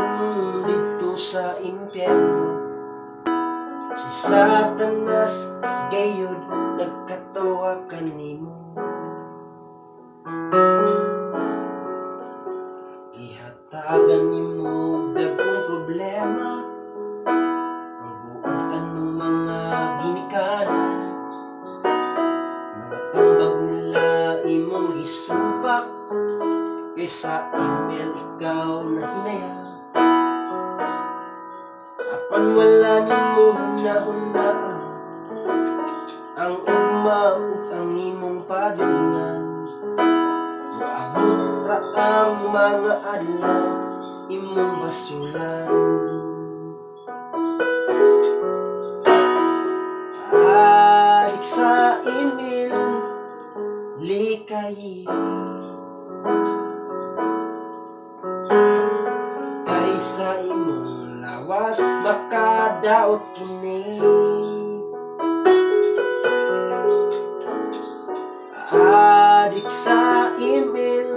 Karon dito sa impyerno, si Satanas gayud nagkatawa kanimo. Gihatagan nimo dagkong problema, maguutan ng mga ginikanan, mga tambag nila imong gisupak, kaysa email ikaw na hinaya. Apan wala nimo huna-huna ang ugma ug ang imong padulungan. Maabot ra ang mga adlaw imong basulan. Adik sa email likay, kaysa imong lawas makadaot kini. Adik sa email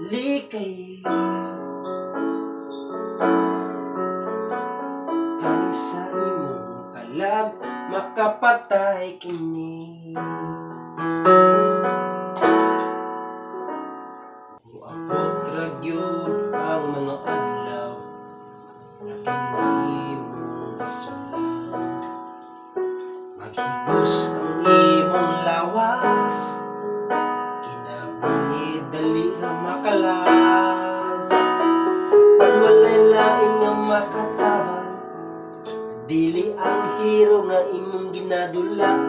likay, kaysa imong kalag makapatay kini. Muabot ra gyud ang mga adlaw na imong basulan. Maghigos ang imong lawas, kinabuhi dali ra makalas. Apan walay lain nga makatabang, dili ang hero nga imong ginadulaan.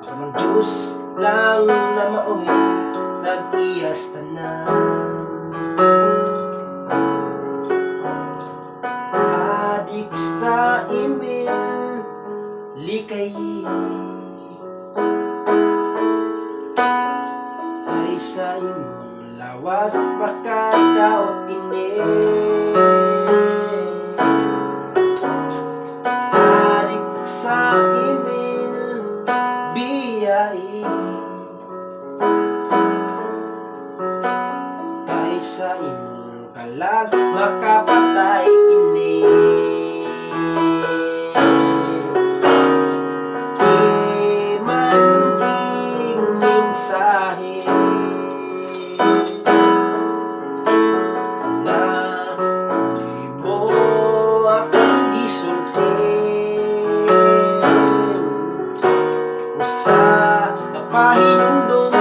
Apan ang Diyos lang na maoy nag-iyas tanan. Adik sa email likay, kaysa imong lawas makadaot kini. Adik sa email biyai, kaysa imong kalag makapatay kini. Imanting mensahe na kanimo akong gisulti, usa na pahinumdum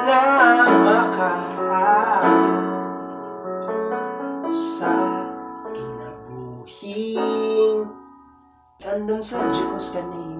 nga makaayo sa kinabuhing andam sa Diyos kanimo.